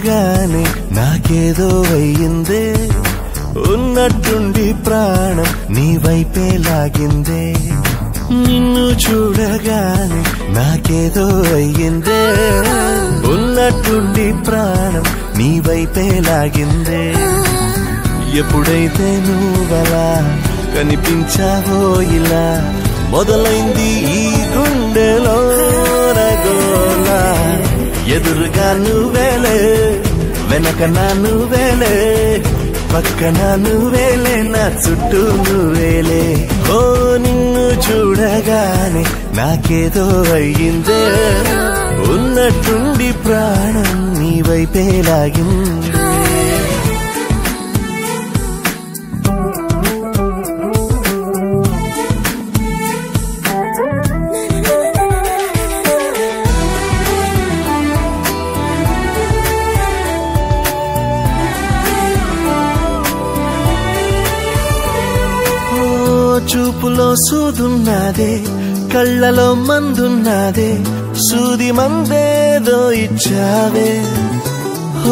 చూడగానే నాకేదో అయ్యిందే, ఉన్నట్టుండి ప్రాణం నీ వైపే లాగిందే. నిన్ను చూడగానే నాకేదో అయ్యిందే, ఉన్నట్టుండి ప్రాణం నీ వైపే లాగిందే. ఎప్పుడైతే నువ్వలా కనిపించావో ఇలా మొదలైంది ఈ గుండెలో గోలా. ఎదురుగా నువ్వేలే, వెనక నా నువ్వేలే, పక్కన నువ్వేలే, నా చుట్టూ నువ్వేలే. ఓ నిన్ను చూడగానే నాకేదో అయ్యిందే, ఉన్నట్టుండి ప్రాణం నీ వైపే లాగిందే. చూపులో సూదున్నదే, కళ్ళలో మందున్నదే, సూది మందేదో ఇచ్చావే.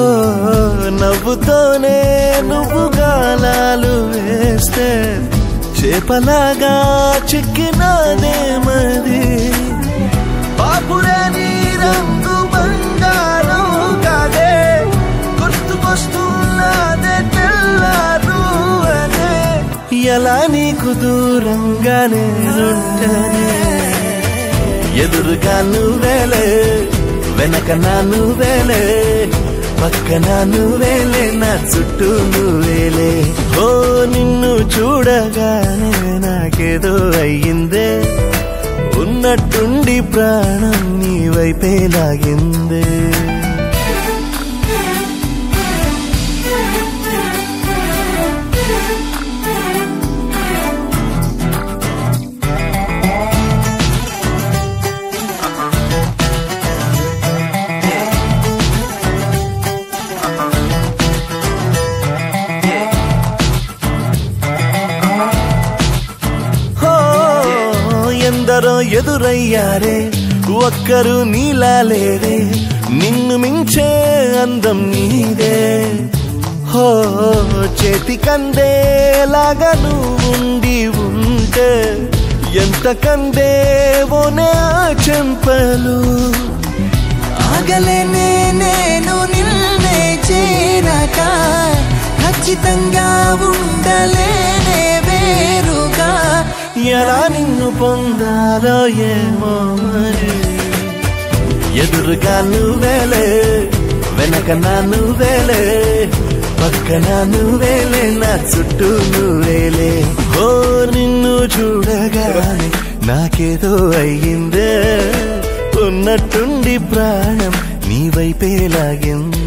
ఓ నవ్వుతోనే నువ్వు గాలాలు వేస్తే చేపలాగా చిక్కినాదే మది. పాపురే నీ రంగు బంగారం కాదే, గుర్తుకొస్తున్నదే తెల్లారు అనే. ఎలా నీకు దూరంగానే ఉంటానే, ఎదురుగా నువ్వేలే, వెనక నా నువ్వేలే, పక్కన నువ్వేలే, నా చుట్టూ నువ్వేలే. ఓ నిన్ను చూడగానే నాకేదో అయ్యిందే, ఉన్నట్టుండి ప్రాణం నీ వైపే లాగిందే. ఎందరో ఎదురయ్యారే, ఒక్కరు నీలా లేరే, నిన్ను మించే అందం నీదే. హో చేతికందేలాగా నువ్వుండి ఉంటే ఎంత కందేవోనే ఆ చెంపలు. ఆగలేనే నేను నిన్నే చేరక, ఖచ్చితంగా ఉండలేనే వేరుగా. ఎలా నిన్ను పొందాలో ఏమో మరి. ఎదురుగా నువ్వేలే, వెనక నా నువ్వేలే, పక్కన నువ్వేలే, నా చుట్టూ నువ్వేలే. ఓ నిన్ను చూడగానే నాకేదో అయ్యిందే, ఉన్నట్టుండి ప్రాణం నీ వైపే లాగిందే.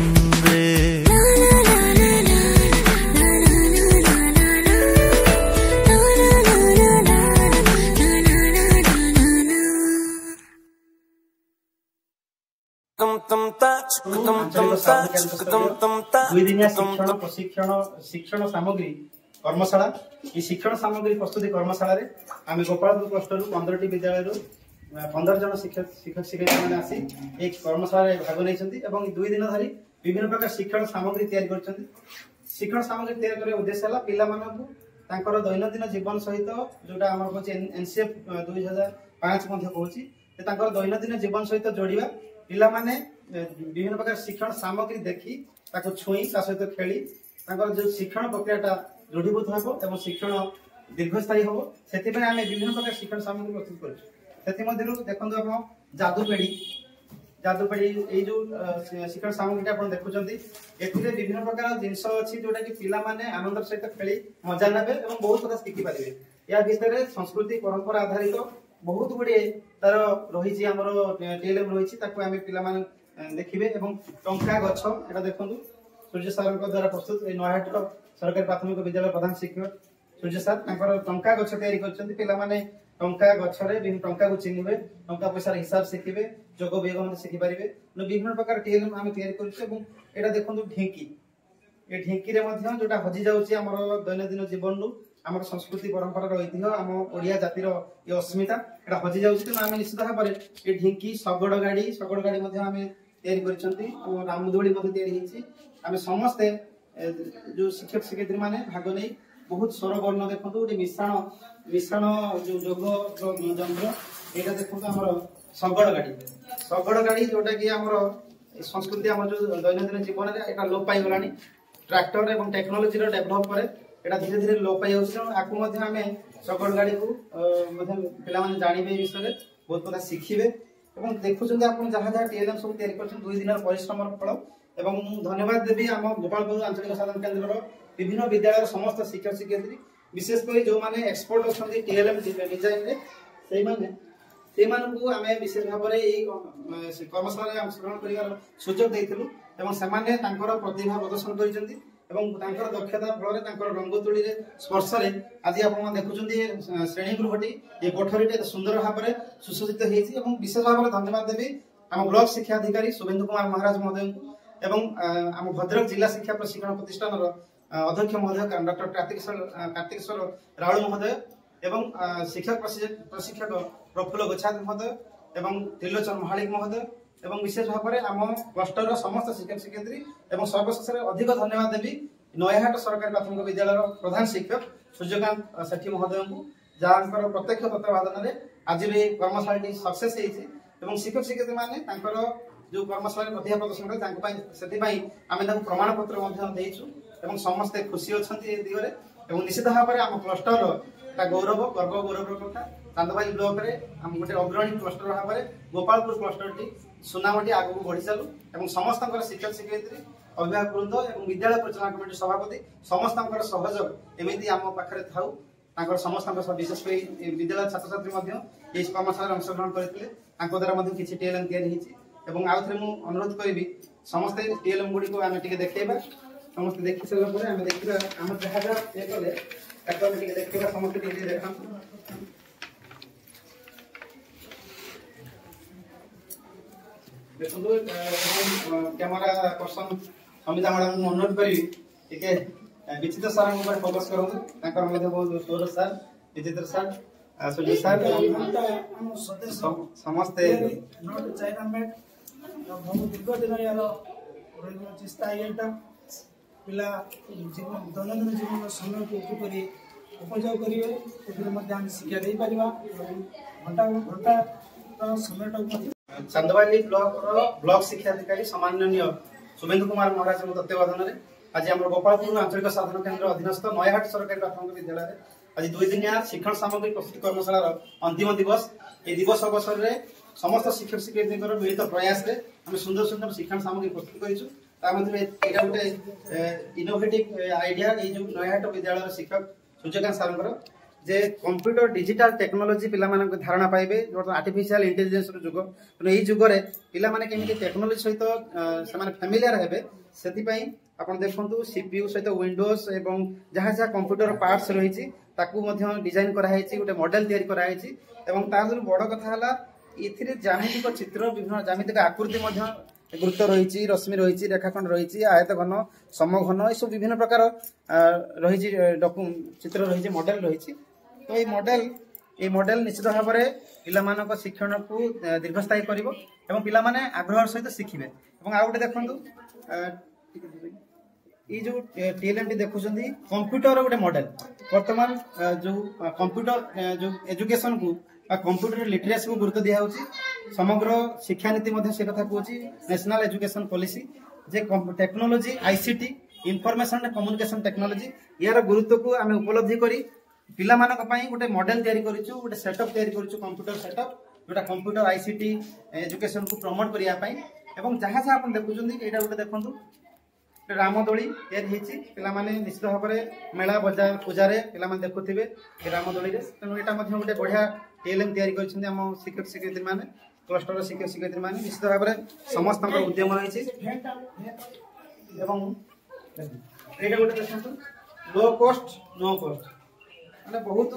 दुईदिनिया शिक्षण सामग्री कर्मशाला शिक्षण सामग्री प्रस्तुति कर्मशाला आम गोपालपुर क्लस्टर 15टी विद्यालय 15 जन शिक्षक शिक्षिका मैंने आसी एक कर्मशाला भाग नहीं 2 दिन धरी विभिन्न प्रकार शिक्षण सामग्री तैयारी कर। शिक्षण सामग्री तैयारी करने उद्देश्य है पिला दैनंदिन जीवन सहित जोटा आम एनसीएफ 2005 कहूँ दैनंदिन जीवन सहित जोड़वा पिला माने विभिन्न प्रकार शिक्षण सामग्री देखी छुई सहित खेली जो शिक्षण प्रक्रिया दृढ़ीभूत हो शिक्षण दीर्घस्थायी हम से विभिन्न प्रकार शिक्षण सामग्री प्रस्तुत कर। देखो आप जादूपेड़ी ये जो शिक्षण सामग्री आप देखुं विभिन्न प्रकार जिनस अच्छी जोटा कि पिला माने आनंद सहित खेली मजा ने बहुत कथा शिखी पारे। या विषय संस्कृति परंपरा आधारित बहुत गुड़े तार रही आमर टीएलएम रही पिला देखिए। टंका गछ एटा देखु सूर्य सर द्वारा प्रस्तुत नयाहाट सरकारी प्राथमिक विद्यालय प्रधान शिक्षक सूर्य सर टंका गछ तैयारी कर टंका गछरे टंका को चिन्हे टंका पैसा हिसाब शिखे जोग वियोग शिखिपारे विभिन्न प्रकार टीएलएम आम या देखो ढिंकी ये ढिंकी जोटा हजि जाऊँगी दैनंदिन जीवन आम संस्कृति परंपरा ऐतिह्य आम ओडिया जातिर ये अस्मिता यहाँ हजि जाऊँगी तेणु आम निश्चित भाव में ये ढिंकी शगड़ गाड़ी आम तैयारी करिसंती रामदोली मध्ये तैयारी हिची आमे समस्ते जो शिक्षक शिक्षयित्री माने भाग नै बहुत स्वर वर्ण देखंतु गोटे मिश्रण जो जोग यंत्र एटा देखंतु हमर शगड़ गाड़ी जोटा कि हमर संस्कृति हमर जो दैनंदिन जीवन रे एटा लोप पाई गलानी ट्रैक्टर एवं टेक्नोलॉजी रो डेवलप करे एटा धीरे धीरे लोप पाई होछ आकु मध्ये हमें शगड़ गाड़ी को मध्ये पिला माने जानिबे विषय रे बहुत कथा शिखिबे एवं देखुछन आपण जहा जहा टीएलएम सब तयारी करछन 2 दिन परिश्रम फल एवं धन्यवाद देबी हम गोपालपुर आंचलिक साधन केंद्र रो विभिन्न विद्यालय समस्त शिक्षक शिक्षयित्री विशेष कर जो माने एक्सपर्ट अछंती टीएलएम डिजाइन रे सेई माने आमे विशेष भाव रे एई कर्मशाला रे अंशग्रहण करिवार सुযোগ दैथिलु एवं सेमाने तांकर प्रतिभा प्रदर्शन करिसंती एवं तांकर दक्षता फल रे तांकर रंगतुली रे स्पर्श रे आज आपण देखुचंती श्रेणी गृहटी ए कोठरीटे सुंदर भाव रे सुसज्जित हेछि एवं विशेष भाव रे धन्यवाद देबी हम ब्लॉक शिक्षा अधिकारी शुभेंदु कुमार महाराज महोदय एवं हम भद्रक जिला शिक्षा प्रशिक्षण प्रतिष्ठान रो अध्यक्ष महोदय डॉक्टर कार्तिकेश्वर राउल महोदय एवं शिक्षक प्रशिक्षक प्रफुल्ल गोछाद महोदय एवं त्रिलोचन महालिक महोदय एवं विशेष भाव में आम क्लस्टर समस्त शिक्षक शिक्षयित्री एवं सर्वशेष अधिक धन्यवाद देवी नयाहाट सरकारी प्राथमिक विद्यालय प्रधान शिक्षक सूर्यकांत सेठी महोदय को जहाँ प्रत्यक्ष तत्वावधान में आज भी कर्मशाला सक्सेस होती शिक्षक शिक्षयित्री माने जो कर्मशाला प्रतिभा प्रदर्शन करें आम प्रमाण पत्र समस्ते खुशी अच्छा दिगरे निश्चित भाव में आम क्लस्टर गौरव गौरव कथा चांदबाई ब्लॉक रे हम गोटे अग्रणी क्लस्टर भाव में गोपालपुर क्लस्टर टी सुनामटी आगू बढ़ी चलू समस्त शिक्षक शिक्षयित्री अभिभावक वृंद और विद्यालय परिचालना कमिटी सभापति समस्त सहयोग एमती आम पाखे था समस्त विशेष विद्यालय छात्र छात्री कर्मशाला अंशग्रहण करते द्वारा किसी टीएलएम या आउ थे मुझे अनुरोध करी समस्ते टीएलएम गुड़ी को आम देखा समस्त देखी सारा आम देखा आम जहाँ जहाँ ये कले देखा समस्त देखा देखो कैमरा पर्सन समिता मैडम अनुरोध करी टिके विचित्र सर फोकस करूँ बहुत सौरभ सर विचित्र सर सुजीत सर समस्ते बहुत दीर्घ दिन यार चेष्टा ये पिला दैनंदिन जीवन समय को किपरि उपयोग करेंगे शिक्षा दे पार घंटा घंटा समय चांदबाली ब्लॉक शिक्षा अधिकारी सम्माननीय शुभेंदु कुमार महाराज तत्वावधान में आज आम गोपालपुर आंचलिक साधन केन्द्र अधीनस्थ नयाहाट सरकारी प्राथमिक विद्यालय आज 2 दिनिया शिक्षण सामग्री प्रस्तुति कर्मशाला अंतिम दिवस ये दिवस अवसर में समस्त शिक्षक शिक्षयित्री मिलित प्रयास रे हम सुंदर सुंदर शिक्षण सामग्री प्रस्तुत करें गोटे इनोवेटिव आइडिया ये जो नयाहाट विद्यालय शिक्षक सूर्यकांत सर जे कंप्यूटर डिजिटल टेक्नोलॉजी पिला मानक धारणा पाइबे जो आर्टिफिशियल इंटेलिजेंस जुग यही जुगरे पिला माने केमिति टेक्नोलॉजी सहित से माने फेमिलियर हेबे सेति पई आपण देखंतु सीपीयू सहित विंडोज एवं जहाँ जहाँ कंप्यूटर पार्ट्स रही ताकू मध्य डिजाइन करा हेछि गोटे मॉडल तयारी करा हेछि एवं ता बड़ कथा हला इथिरे ज्यामितिक चित्र विभिन्न ज्यामितिक आकृति मध्य गुरुत्व रही रश्मि रही रेखाखंड रही आयत घन समघन ये सब विभिन्न प्रकार रही चित्र रही मॉडल रही तो ये मॉडल निश्चित भाव में पिला शिक्षण को दीर्घस्थायी करिवो एवं पिला माने आग्रह सहित शिखिबे एवं आ गोटे देखंतु ये जो टीएलएम टी देखुछंती कंप्यूटर गोटे मॉडल वर्तमान जो कंप्यूटर जो एजुकेशन को कंप्यूटर लिटरेसी को गुरुत्व दिया समग्र शिक्षा नीति से कथा कहूँ national education policy J technology ICT information and communication technology यार गुरुत्व को आम उपलब्धि करी पिला मानक पई गोटे मॉडल तैयारी करिछु गोटे सेटअप तैयारी करिछु कंप्यूटर सेटअप जोटा कंप्यूटर आईसीटी एजुकेशन को प्रमोट करिया पई एवं जहाँ जहाँ आपण देखुछंती एटा गोटे देखंतु रामदोली तैयारी हेछि पिला माने निश्चित भाव में मेला बजार पूजा रे पिला माने देखुथिबे रामदोली रे तेनु एटा मध्ये गोटे बढ़िया टीएलएम तैयारी करिछंती हम शिक्षक शिक्षयित्री माने क्लस्टर शिक्षक शिक्षयित्री माने निश्चित भाव में समस्त उद्यम रही एवं एटा गोटे देखंतु लो कॉस्ट नो कॉस्ट माने बहुत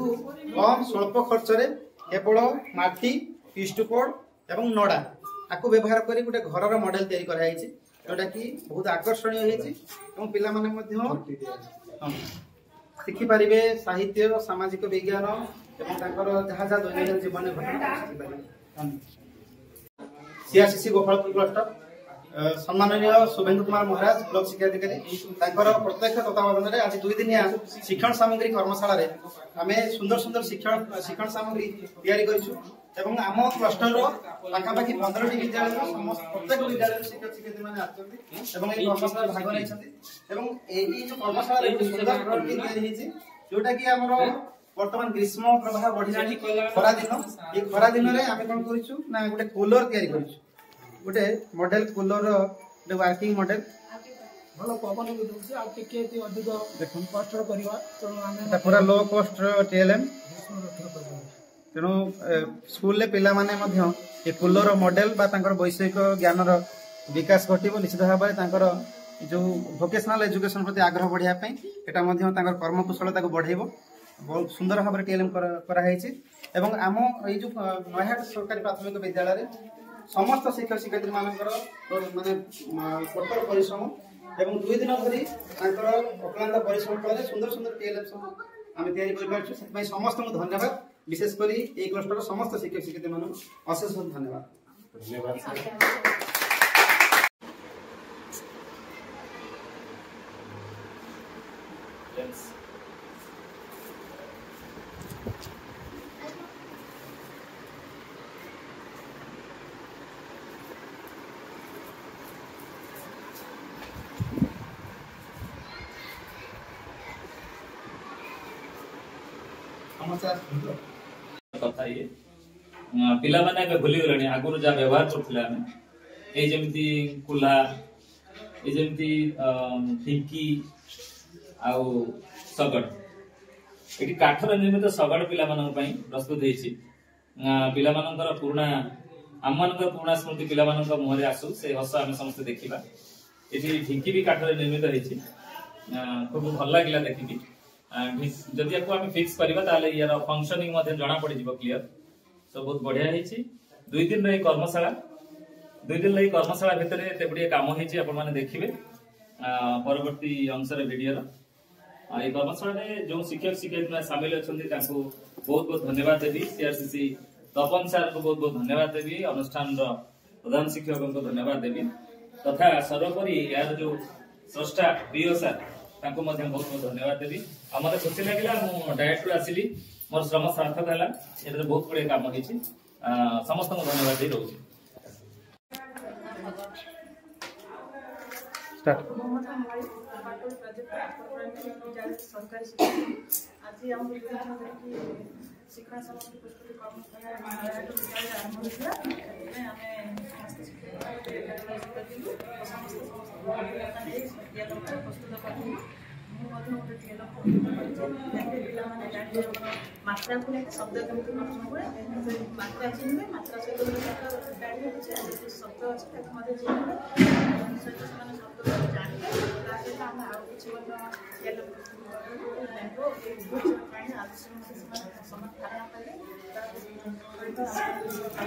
कम स्वल्प खर्च रे केवल माटी पिस्टुपोड एवं नड़ा आपको व्यवहार करी गोटे घर मॉडल तैयारी कराई जोटा कि बहुत आकर्षणीय होती पिला माने मध्य शिखि पारिबे साहित्य सामाजिक विज्ञान एवं तांकर जहाँ जहाँ दैनंदिन जीवन घटना सीआरसीसी गोपालपुर क्लस्टर सम्माननीय शुभेन्दु कुमार महाराज ब्लॉक शिक्षा अधिकारी प्रत्यक्ष तत्वावधान में आज 2 दिनिया शिक्षण सामग्री कर्मशाला रे आमे सुंदर सुंदर शिक्षण सामग्री तैयारी करिछु एवं आम क्लस्टर पाखापाखि 15 विद्यालय समस्त प्रत्येक विद्यालय शिक्षक शिक्षयित्री माने आछन्ति एवं एई कर्मशाला भाग नै एवं एई जो कर्मशाला रे सुंदर प्रति तैयारी हिछि जोटा कि हमरो वर्तमान ग्रीष्म प्रवाह बढ़िलानी खरा दिन रे आमे कोन करिछु ना गोटे कूलर तैयारी करिछु गोटे मॉडल कूलर रो वर्किंग मॉडल भलो पवन भी दउछि आ टिके अधिक देखन कष्ट करबा तो आमे पूरा लो कॉस्ट टीएलएम तेणु स्कूल ले पिला माने मध्य ए कूलर मॉडल बा तांकर वैषयिक ज्ञान रो विकास घटिबो निश्चित भाव में तांकर जो वोकेशनल एजुकेशन प्रति आग्रह बढ़िया पई एटा मध्य तांकर कर्मकुशलता को बढ़ाइबो बहुत सुंदर भाव में टीएलएम करा हैछि एवं आम ए जो नयाहाट सरकारी प्राथमिक विद्यालय रे समस्त शिक्षक शिक्षयित्री मानकर माने कठोर परिश्रम एवं 2 दिन धरी तांकर अक्लांत परिश्रम पर सुंदर सुंदर टीएलएम सब आमे तैयारी कर पाछु से समस्त को धन्यवाद विशेष करी ए क्लस्टर समस्त शिक्षक शिक्षयित्री मान अशेष धन्यवाद कथा ये पिला माने भूली गले आगुर जहाँ व्यवहार करथिला ए जेमती कुल्हा ए जेमती ढिंकी आउ सगड़ एटी काठर निर्मित सगड़ पिला मानन पई प्रस्तुत हेछि पिला मानकर पुराना आममानकर पुराना स्मृति पिला मानकर मुहरे आसु से हस आमे समस्त देखिबा एटी ढिंकी भी काठर निर्मित हेछि खूब भल लागिला देखिबी जदि आपको आम फिक्स करबा ताले यार फंक्शनिंग मध्ये जणा पड़ी जिवो क्लियर सब बहुत बढ़िया हेछि 2 दिन रे कर्मशाला 2 दिन रे कर्मशाला भितरे एते बढिया काम हेछि आपण माने देखिबे परवर्ती अंश रे वीडियो रो ए कर्मशाला रे जो शिक्षक शिक्षयित्री शामिल अछंती ताको बहुत बहुत धन्यवाद देबी सीआरसीसी तपन सर को बहुत बहुत धन्यवाद देबी अनुष्ठान रो प्रधान शिक्षक को धन्यवाद देबी तथा सर्वोपरि यार जो स्रष्टा प्रिय सर ताको बहुत बहुत धन्यवाद देबी मत खुशी लगे मु डायरेक्ट रु आसिली मोर श्रम सार्थक है ये बहुत बड़े काम होती समस्त को धन्यवाद दे रोज शिक्षण सामग्री प्रस्तुति कर्मशाला आरंभ होता मात्रा को लेकर शब्द केମିତି मात्रा चिन्हे मात्रा सहित गाड़ी होचे शब्द अच्छे मध्य चिन्हे सहित शब्द जानते सहित आम आउ किसी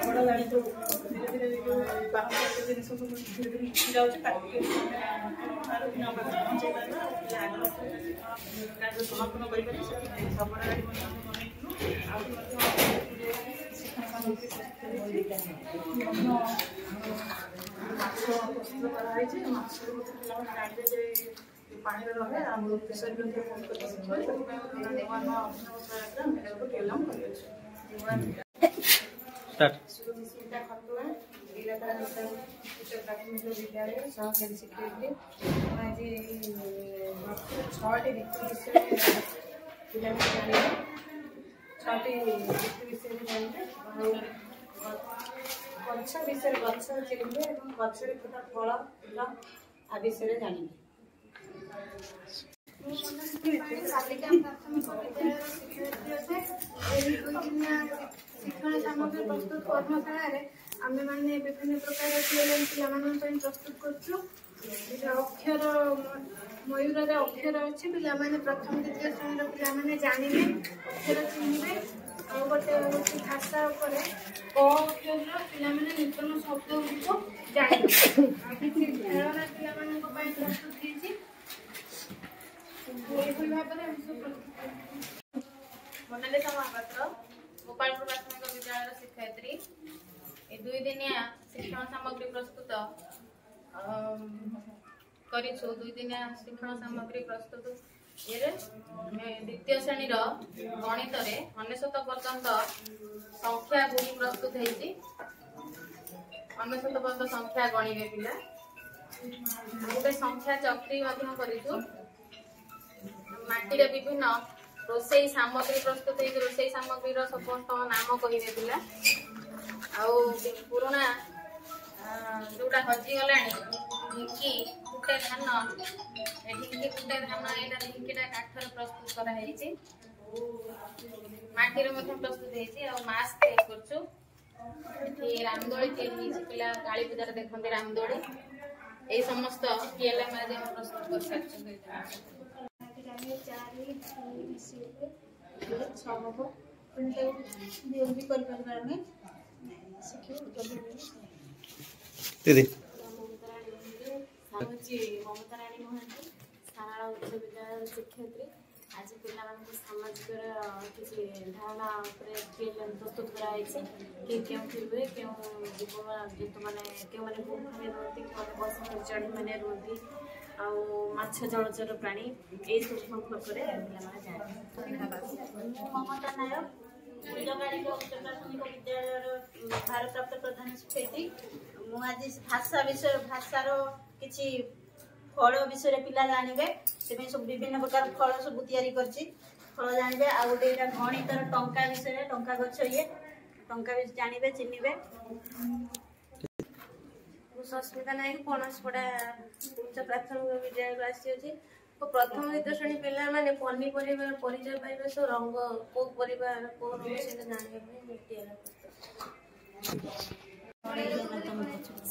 बड़ा गाड़ी तो धीरे धीरे जो पारंपरिक जिन सब धीरे धीरे शिखी जाऊँच कार्य समापन कर सबड़ा गाड़ी बनइलु शिक्षण सामग्री प्रस्तुत कराई जानते पानी रहे विद्यालय सहकारी शिक्षयित्री आज 6टी ऋतु विषय पिला 6टी ऋतु विषय जानते गछ विषय गछ चिन्हे गछरे फुटा फल फूल आ विषय जानवे शिक्षण सामग्री प्रस्तुत कर्मशाला आम मैंने विभिन्न प्रकार पे प्रस्तुत करूँ अक्षर मयूर अक्षर अच्छे पे प्रथम द्वितीय श्रेणी पे जानवे अक्षर चिन्हे आ गोटे भाषा उपर क अक्षर पे नूतन शब्द गुड़िक जानवे खेलना पे प्रस्तुत मोनालिसा महापात्र गोपालपुर प्राथमिक विद्यालय शिक्षयित्री 2 दिनिया शिक्षण सामग्री प्रस्तुत କରିଛୁ 2 ଦିନିଆ ଶିକ୍ଷଣ ସାମଗ୍ରୀ ପ୍ରସ୍ତୁତ ଇଏରେ ଦ୍ୱିତୀୟ ଶ୍ରେଣୀର ଗଣିତରେ 99 ପର୍ଯ୍ୟନ୍ତ ସଂଖ୍ୟା ବହି ପ୍ରସ୍ତୁତ ହେଇଛି। 99 ପର୍ଯ୍ୟନ୍ତ ସଂଖ୍ୟା ଗଣିବେ ପିଲା। ଗୋଟେ ସଂଖ୍ୟା ଚକ୍ରି ମଧ୍ୟ କରିଛୁ। ମାଟିରେ ବିଭିନ୍ନ ରୋଷେଇ ସାମଗ୍ରୀ ପ୍ରସ୍ତୁତ ହେଇଛି। ରୋଷେଇ ସାମଗ୍ରୀର ସମସ୍ତ ନାମ କହିବେ ପିଲା। ଆଉ ପୁରୁଣା ଯୋଉଟା ହଜିଗଲାଣି ଢିଙ୍କି କୁଟେ ଧାନ, ଏ ଢିଙ୍କି କୁଟେ ଧାନ, ଏଇଟା ଢିଙ୍କିଟା କାଠରେ ପ୍ରସ୍ତୁତ କରାହେଇଛି। ମାଟିରେ ମଧ୍ୟ ପ୍ରସ୍ତୁତ ହେଇଛି। ଆଉ ମାସ୍କ ତିଆରି କରୁଛୁ। ଏଠି ରାମଦୋଳି ତିଆରି ହେଇଛି। ପିଲା କାଳୀ ପୂଜାରେ ଦେଖନ୍ତି ରାମଦୋଳି। এই সমস্ত পিএলএম আদি আমরা প্রস্তুত করছি। দিদি মমতা রানী মহাନ୍ତି ସାରଳା ଉଚ୍ଚ ବିଦ୍ୟାଳୟର ଶିକ୍ଷୟିତ୍ରୀ। ଆଜି ପିଲାମାନଙ୍କୁ ସାମାଜିକର କିଛି ଧାରଣା ଉପରେ ପ୍ରସ୍ତୁତ କରାଯାଇଛି କି କେଉଁଠି ରୁହେ, କେଉଁ ଜୀବଜନ୍ତୁମାନେ କେଉଁମାନେ ଗୁମ୍ଫାରେ ରୁହନ୍ତି, କେଉଁମାନେ ବସନ୍ତ ଚଢ଼େଇମାନେ ରୁହନ୍ତି, ଆଉ ମାଛ ଜଳଚର ପ୍ରାଣୀ, ଏଇସବୁ ସମ୍ପର୍କରେ ପିଲାମାନେ ଜାଣନ୍ତି। ମୁଁ ମମତା ନାୟକ, ଫୁଲବାଣୀର ଉଚ୍ଚ ପ୍ରାଥମିକ ବିଦ୍ୟାଳୟର ଭାରପ୍ରାପ୍ତ ପ୍ରଧାନ ଶିକ୍ଷୟିତ୍ରୀ। ମୁଁ ଆଜି ଭାଷାର କିଛି ଫଳ ବିଷୟରେ ପିଲା ଜାଣିବେ। ସେଥିପାଇଁ ସବୁ ବିଭିନ୍ନ ପ୍ରକାର ଫଳ ସବୁ ତିଆରି କରିଛି। ଫଳ ଜାଣିବେ। ଆଉ ଗୋଟେ ଏଇଟା ଗଣିତର ଟଙ୍କା ବିଷୟରେ, ଟଙ୍କା ଗଛ ଟଙ୍କା ବି ଜାଣିବେ, ଚିହ୍ନିବେ। ମୁଁ ସସ୍ମିତା ନାୟକ, ପଣସପଡ଼ା ଉଚ୍ଚ ପ୍ରାଥମିକ ବିଦ୍ୟାଳୟରୁ ଆସିଅଛି। ପ୍ରଥମ ଦ୍ୱିତୀୟ ଶ୍ରେଣୀ ପିଲାମାନେ ପନିପରିବାର ପରିଚୟ ପାଇବେ, ସବୁ ରଙ୍ଗ କୋଉ ପରିବା କୋଉ ରଙ୍ଗ ସେଇଟା ଜାଣିବା ପାଇଁ ମୁଁ ତିଆରି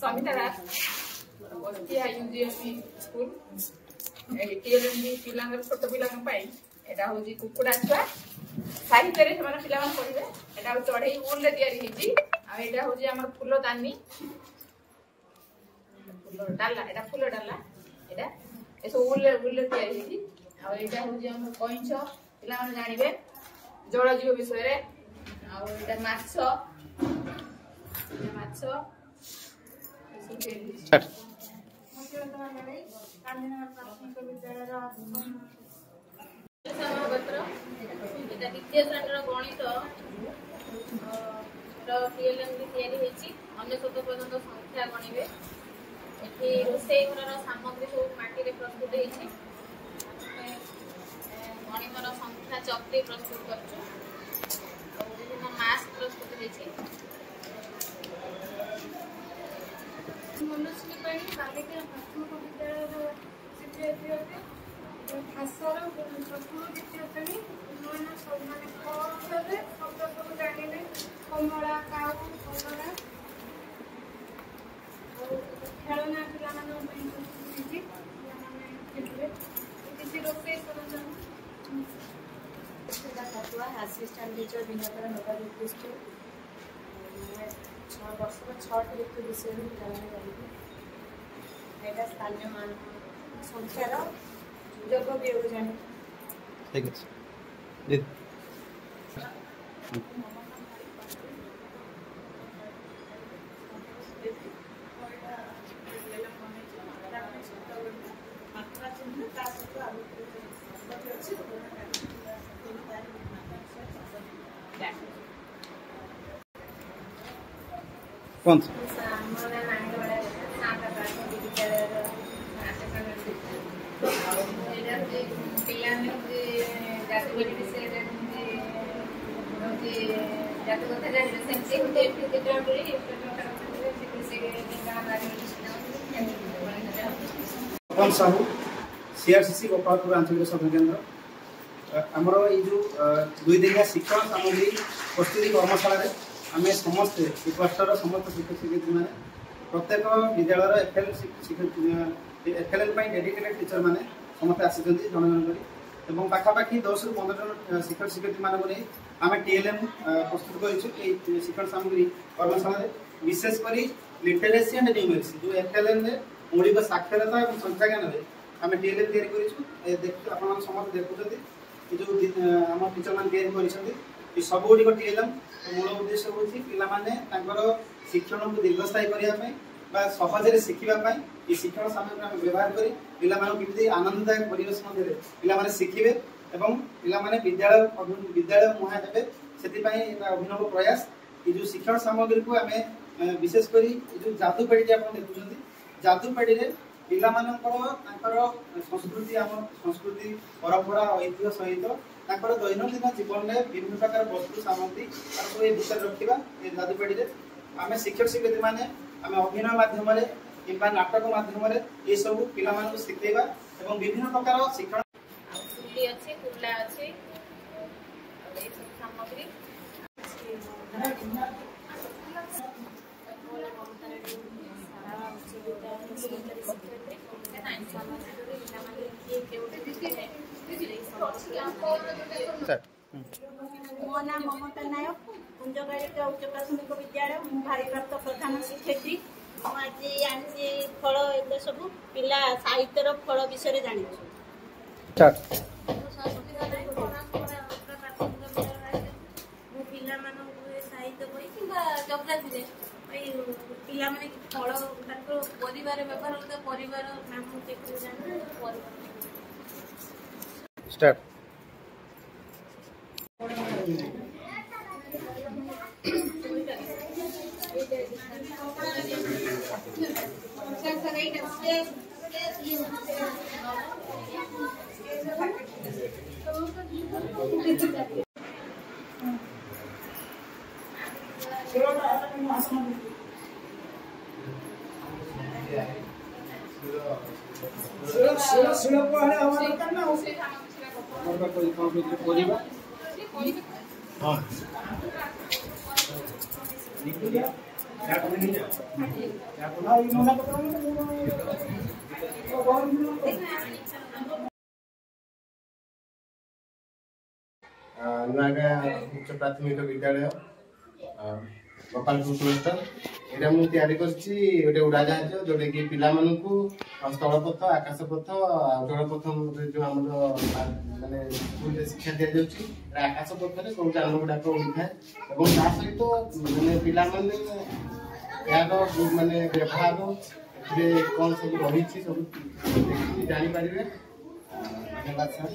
ସମିତା ଦାସ, ବସ୍ତିଆ ୟୁଜିଏମି ସ୍କୁଲ। ଟିଏଲଏମଜି ପିଲାଙ୍କର, ଛୋଟ ପିଲାଙ୍କ ପାଇଁ ଏଇଟା ହଉଛି କୁକୁଡ଼ା ଛୁଆ। ସାହିତ୍ୟରେ ସେମାନେ ପିଲାମାନେ ପଢିବେ। ଏଇଟା ହଉଛି ଚଢେଇ ଉଲରେ ତିଆରି ହେଇଛି। ଆଉ ଏଇଟା ହଉଛି ଆମର ଫୁଲ ଦାନି, ଫୁଲ ଡାଲା, ଏଇଟା ଫୁଲ ଡାଲା। ଏଇଟା ଏସବୁ ଉଲରେ ତିଆରି ହେଇଛି। ଆଉ ଏଇଟା ହଉଛି ଆମର କଇଁଛ, ପିଲାମାନେ ଜାଣିବେ ଜଳଜୀବ ବିଷୟରେ। ଆଉ ଏଇଟା ମାଛ, ପ୍ରାଥମିକ ବିଦ୍ୟାଳୟର ଦ୍ୱିତୀୟ ଶ୍ରେଣୀର ଗଣିତ ପିଏଲଏମ୍ ତିଆରି ହେଇଛି। 99 ପର୍ଯ୍ୟନ୍ତ ସଂଖ୍ୟା ଗଣିବେ। ଏଠି ରୋଷେଇ ଘରର ସାମଗ୍ରୀ ସବୁ ମାଟିରେ ପ୍ରସ୍ତୁତ ହେଇଛି। ଗଣିତର ସଂଖ୍ୟା ଚକ୍ରି ପ୍ରସ୍ତୁତ କରୁଛୁ। ଆଉ ବିଭିନ୍ନ ମାସ୍କ ପ୍ରସ୍ତୁତ ହେଇଛି। ମନସ୍ୱୀ ପାଣି, ବାଲିକା ପ୍ରାଥମିକ ବିଦ୍ୟାଳୟର ଶିକ୍ଷୟିତ୍ରୀ ଅଟେ। ଭାଷାର ପ୍ରଥମ ଦ୍ୱିତୀୟ ଶ୍ରେଣୀ ମାନେ ଫଳରେ ଶବ୍ଦ ସବୁ ଜାଣିବେ। କମଳା, କାଉ, କଲରା। ଆଉ ଖେଳନା ପିଲାମାନଙ୍କ ପାଇଁ ପ୍ରସ୍ତୁତ ହେଇଛି। ପିଲାମାନେ ଖେଳିବେ। କିଛି ରୋଷେଇ ସରଞ୍ଜାମ। ଆସିଷ୍ଟାଣ୍ଟ ଟିଚର ଦିନକର ହେବାକୁ ଉଦ୍ଦିଷ୍ଟ। 6 ବର୍ଷର 6ଟି ଋତୁ ବିଷୟରେ ପିଲାମାନେ ଜାଣିବେ। ଏଇଟା ସ୍ଥାନୀୟ ସଂଖ୍ୟାର ଯୋଗ ବିୟୋଗ ଜାଣିବେ। ঠিক আছে দিদি କୁହନ୍ତୁ। ସାହୁ, ସିଆରସିସି ଗୋପାଳପୁର ଆଞ୍ଚଳିକ ସ୍ୱାସ୍ଥ୍ୟ କେନ୍ଦ୍ର। ଆମର ଏଇ ଯେଉଁ 2 ଦିନିଆ ଶିକ୍ଷଣ ସାମଗ୍ରୀ ପ୍ରସ୍ତୁତି କର୍ମଶାଳାରେ ଆମେ ସମସ୍ତେ এই କ୍ଲଷ୍ଟର ସମସ୍ତ ଶିକ୍ଷକ ଶିକ୍ଷୟିତ୍ରୀମାନେ ପ୍ରତ୍ୟେକ ବିଦ୍ୟାଳୟର ଏଫଏଲଏନ୍ ପାଇଁ ଡେଡିକେଟେଡ୍ ଟିଚର ମାନେ ସମସ୍ତେ ଆସିଛନ୍ତି ଜଣ ଜଣ କରି। ଏବଂ ପାଖାପାଖି 10 ରୁ 15 ଜଣ ଶିକ୍ଷକ ଶିକ୍ଷୟିତ୍ରୀମାନଙ୍କୁ ନେଇ ଆମେ ଟିଏଲଏମ୍ ପ୍ରସ୍ତୁତ କରିଛୁ। এই ଶିକ୍ଷଣ ସାମଗ୍ରୀ କର୍ମଶାଳାରେ ବିଶେଷ କରି লিটারেসি এন্ড নিউমেরিক্স जो एफएलएन मौलिक साक्षरता और संख्या ज्ञान आम टीएलएम तैयारी कर समस्त देखुं जो आम टीचर मैंने तैयारी सबुड़ टीएलएम मूल उद्देश्य हूँ पाने शिक्षण को दीर्घस्थायी करने बा सहजरे शिखिबा पई ई शिक्षण सामग्री हम व्यवहार करी पिला मानु किमि आनंददायक परिवेश मध्ये पिला माने शिखिबे एवं पिला माने विद्यालय मुहा हेबे सेति पई एटा अभिनव प्रयास ई जो शिक्षण सामग्री को हमें विशेष करी जो जादू पेडी आपण देखुछंती जादू पेडी रे पिला मानकर तांकर संस्कृति आम संस्कृति परंपरा ऐतिह्य सहित तांकर दैनंदिन जीवन में विभिन्न प्रकार वस्तु सामग्री ताको ए विषय रखिबा ए जादू पेडी रे आमे शिक्षक शिक्षयित्री माने आमे अभिनय माध्यम रे किंबा नाटक माध्यम रे ए सब पिला मानक शिखेबा एवं विभिन्न प्रकार शिक्षण फुली अछि कुला अछि ए सब सामग्री मो नाम ममता नायक कुंजबाड़िका उच्च प्राथमिक विद्यालय भारप्राप्त प्रधान शिक्षयित्री आज आनी फल ए सब पिला साहित्यर फल विषय जानी साहित्य बही कि जग्राफी पिला माने फल परिवार व्यवहार परिवार नाम स्टार्ट उच्च प्राथमिक विद्यालय गोपालपुर क्लस्टर एटा मु तैयारी करछि गोटे उड़ाजाहाज जोटे कि पिला मानकु स्थलपथ आकाशपथ जलपथ जो हमर माने स्कूल रे शिक्षा दिया जाउछि आकाशपथ रे कोन जानवर गुडा को उठाए एवं ता सहित माने पिला माने यार माने व्यवहार रे कोन सब रही छी सब देखि जानि परिबे। धन्यवाद सर।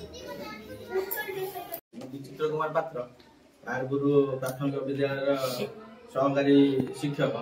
विचित्र कुमार पात्र आरगुरु प्राथमिक विद्यालय सहकारी शिक्षक।